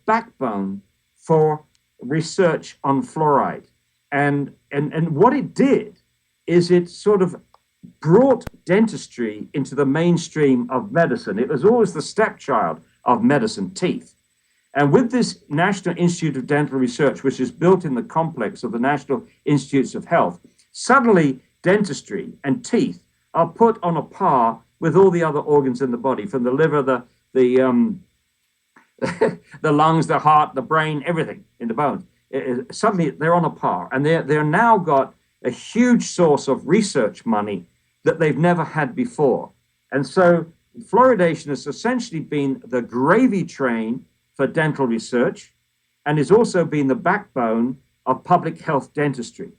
backbone for research on fluoride. And what it did is it sort of brought dentistry into the mainstream of medicine. It was always the stepchild of medicine, teeth. And with this National Institute of Dental Research, which is built in the complex of the National Institutes of Health, suddenly dentistry and teeth are put on a par with all the other organs in the body, from the liver, the the lungs, the heart, the brain, everything in the bones. Suddenly they're on a par, and they're now got a huge source of research money that they've never had before. And so fluoridation has essentially been the gravy train for dental research, and has also been the backbone of public health dentistry.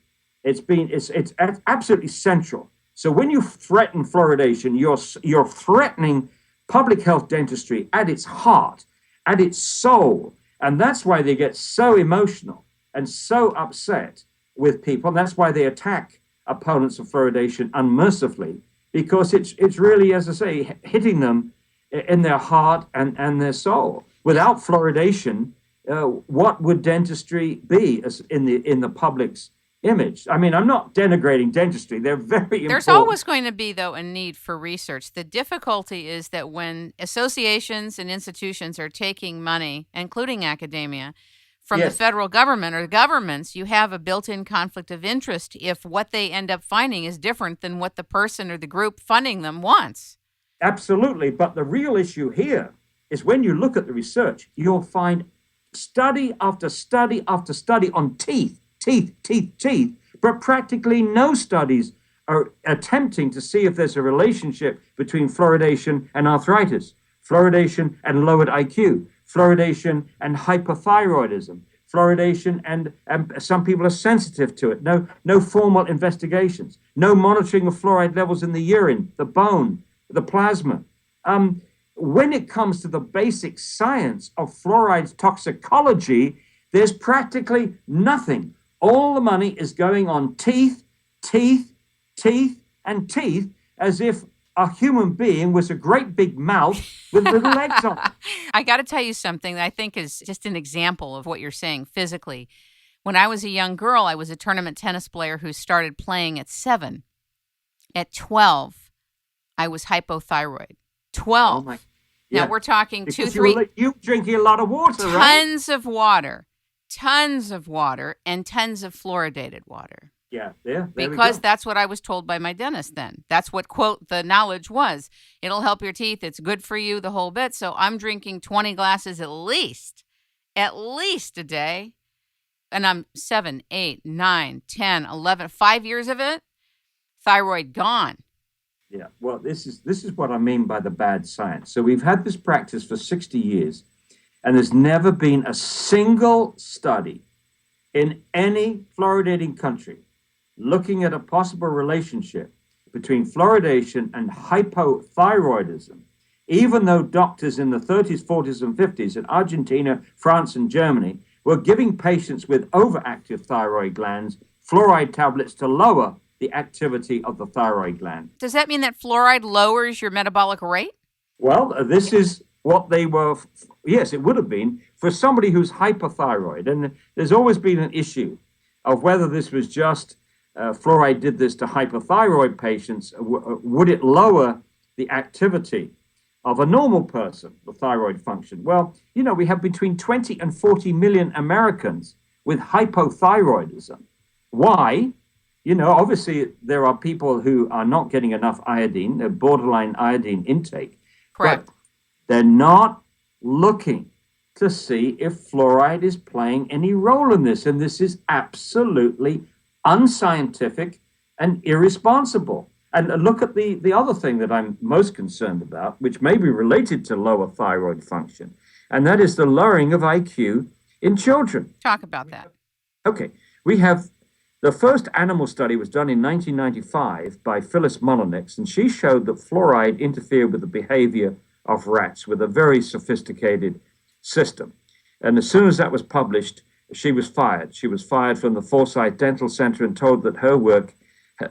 It's absolutely central. So when you threaten fluoridation, you're threatening public health dentistry at its heart, at its soul. And that's why they get so emotional and so upset with people. And that's why they attack opponents of fluoridation unmercifully, because it's really, as I say, hitting them in their heart and their soul. Without fluoridation, what would dentistry be in the public's image? I mean, I'm not denigrating dentistry. They're very important. There's always going to be, though, a need for research. The difficulty is that when associations and institutions are taking money, including academia, from the federal government or the governments, you have a built-in conflict of interest if what they end up finding is different than what the person or the group funding them wants. Absolutely. But the real issue here is when you look at the research, you'll find study after study after study on teeth, but practically no studies are attempting to see if there's a relationship between fluoridation and arthritis, fluoridation and lowered IQ, fluoridation and hypothyroidism, fluoridation and some people are sensitive to it. No formal investigations, no monitoring of fluoride levels in the urine, the bone, the plasma. When it comes to the basic science of fluoride's toxicology, there's practically nothing. All the money is going on teeth, and teeth, as if a human being was a great big mouth with little legs on it. I got to tell you something that I think is just an example of what you're saying physically. When I was a young girl, I was a tournament tennis player who started playing at 7. At 12, I was hypothyroid. 12. Oh my. Now Yeah. we're talking Because 2-3 you drinking a lot of water, right? tons of water, and tons of fluoridated water. Yeah, there Because we go. that's what I was told by my dentist then. That's what, quote, the knowledge was. It'll help your teeth. It's good for you, the whole bit. So I'm drinking 20 glasses at least a day. And I'm 7, 8, 9, 10, 11, 5 years of it, thyroid gone. Yeah, well, this is what I mean by the bad science. So we've had this practice for 60 years, and there's never been a single study in any fluoridating country looking at a possible relationship between fluoridation and hypothyroidism, even though doctors in the 30s, 40s, and 50s in Argentina, France, and Germany were giving patients with overactive thyroid glands fluoride tablets to lower the activity of the thyroid gland. Does that mean that fluoride lowers your metabolic rate? Well, this is what they were. Yes, it would have been for somebody who's hypothyroid. And there's always been an issue of whether this was just fluoride did this to hypothyroid patients. Would it lower the activity of a normal person, the thyroid function? Well, we have between 20 and 40 million Americans with hypothyroidism. Why? Obviously there are people who are not getting enough iodine, they're borderline iodine intake. Correct. But they're not looking to see if fluoride is playing any role in this. And this is absolutely unscientific and irresponsible. And look at the other thing that I'm most concerned about, which may be related to lower thyroid function, and that is the lowering of IQ in children. Talk about that. Okay, we have the first animal study was done in 1995 by Phyllis Mullenix, and she showed that fluoride interfered with the behavior of rats with a very sophisticated system. And as soon as that was published, she was fired. She was fired from the Forsyth Dental Center and told that her work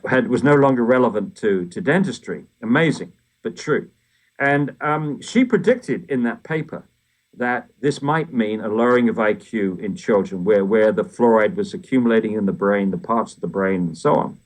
was no longer relevant to dentistry. Amazing, but true. And she predicted in that paper that this might mean a lowering of IQ in children where the fluoride was accumulating in the brain, the parts of the brain, and so on.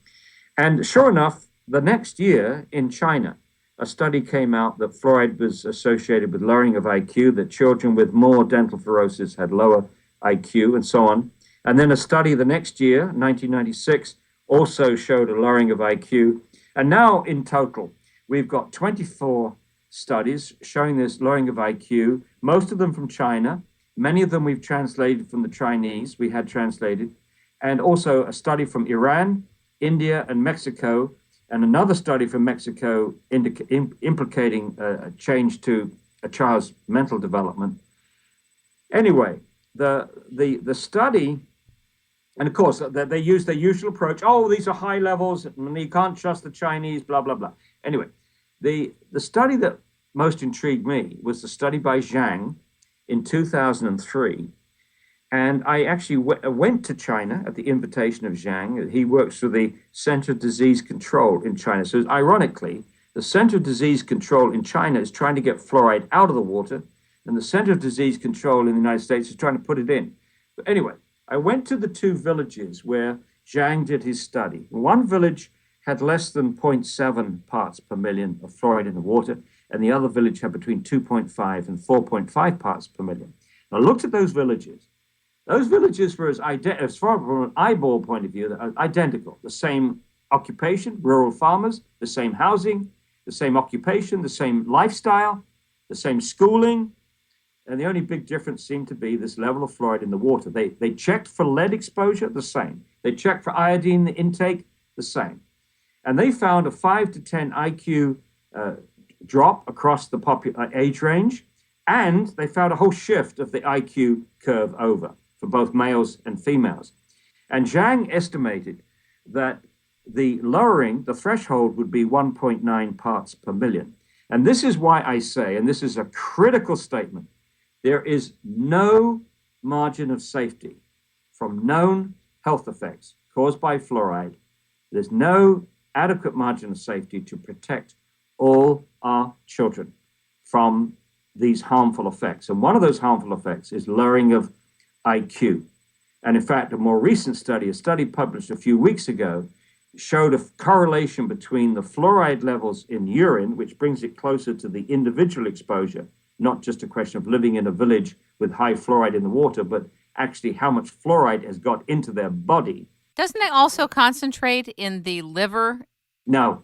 And sure enough, the next year in China, a study came out that fluoride was associated with lowering of IQ, that children with more dental fluorosis had lower IQ, and so on. And then a study the next year, 1996, also showed a lowering of IQ. And now in total, we've got 24 studies showing this lowering of IQ, most of them from China. Many of them we've translated from the Chinese, we had translated, and also a study from Iran, India, and Mexico, and another study from Mexico implicating a change to a child's mental development. Anyway, the study, and of course, they use their usual approach. Oh, these are high levels, and you can't trust the Chinese, blah, blah, blah. Anyway, the study that most intrigued me was the study by Zhang in 2003. And I actually went to China at the invitation of Zhang. He works for the Center of Disease Control in China. So ironically, the Center of Disease Control in China is trying to get fluoride out of the water, and the Center of Disease Control in the United States is trying to put it in. But anyway, I went to the two villages where Zhang did his study. One village had less than 0.7 parts per million of fluoride in the water, and the other village had between 2.5 and 4.5 parts per million. I looked at those villages. Those villages were, as far from an eyeball point of view, identical. The same occupation, rural farmers, the same housing, the same occupation, the same lifestyle, the same schooling. And the only big difference seemed to be this level of fluoride in the water. They checked for lead exposure, the same. They checked for iodine intake, the same. And they found a 5 to 10 IQ drop across the age range. And they found a whole shift of the IQ curve over for both males and females. And Zhang estimated that the lowering, the threshold would be 1.9 parts per million. And this is why I say, and this is a critical statement, there is no margin of safety from known health effects caused by fluoride. There's no adequate margin of safety to protect all our children from these harmful effects. And one of those harmful effects is lowering of IQ. And in fact, a more recent study, a study published a few weeks ago, showed a correlation between the fluoride levels in urine, which brings it closer to the individual exposure, not just a question of living in a village with high fluoride in the water, but actually how much fluoride has got into their body. Doesn't it also concentrate in the liver? No,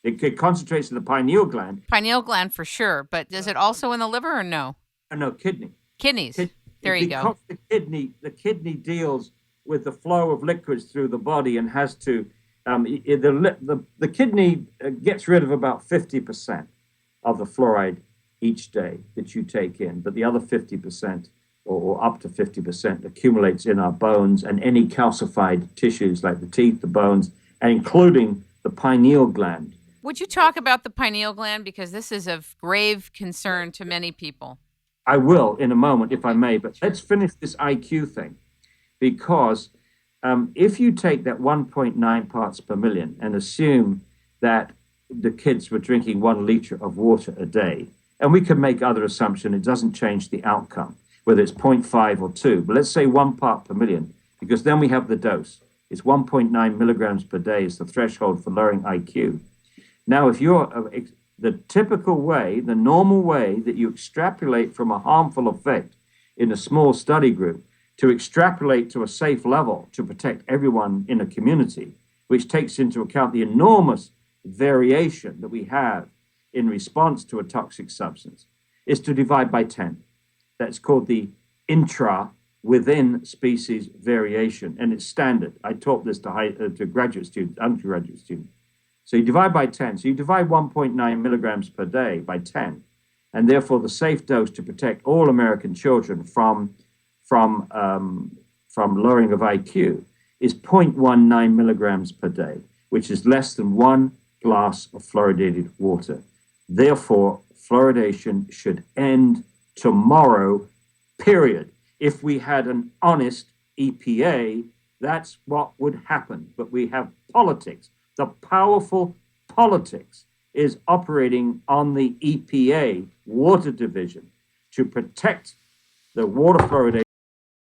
it concentrates in the pineal gland. Pineal gland for sure, but is it also in the liver or no? No, kidney. Kidneys. There you go. The kidney deals with the flow of liquids through the body and has to, the kidney gets rid of about 50% of the fluoride each day that you take in, but the other 50% or up to 50% accumulates in our bones and any calcified tissues like the teeth, the bones, and including the pineal gland. Would you talk about the pineal gland? Because this is of grave concern to many people. I will in a moment, if I may, but let's finish this IQ thing. Because if you take that 1.9 parts per million and assume that the kids were drinking 1 liter of water a day, and we can make other assumptions, it doesn't change the outcome, whether it's 0.5 or 2, but let's say 1 part per million, because then we have the dose. It's 1.9 milligrams per day is the threshold for lowering IQ. Now, if you're the typical way, the normal way that you extrapolate from a harmful effect in a small study group to extrapolate to a safe level to protect everyone in a community, which takes into account the enormous variation that we have in response to a toxic substance, is to divide by 10. That's called the intra-within species variation, and it's standard. I taught this to graduate students, undergraduate students. So you divide by 10. So you divide 1.9 milligrams per day by 10, and therefore the safe dose to protect all American children from lowering of IQ is 0.19 milligrams per day, which is less than 1 glass of fluoridated water. Therefore, fluoridation should end tomorrow, period. If we had an honest EPA, that's what would happen. But we have politics. The powerful politics is operating on the EPA water division to protect the water fluoridation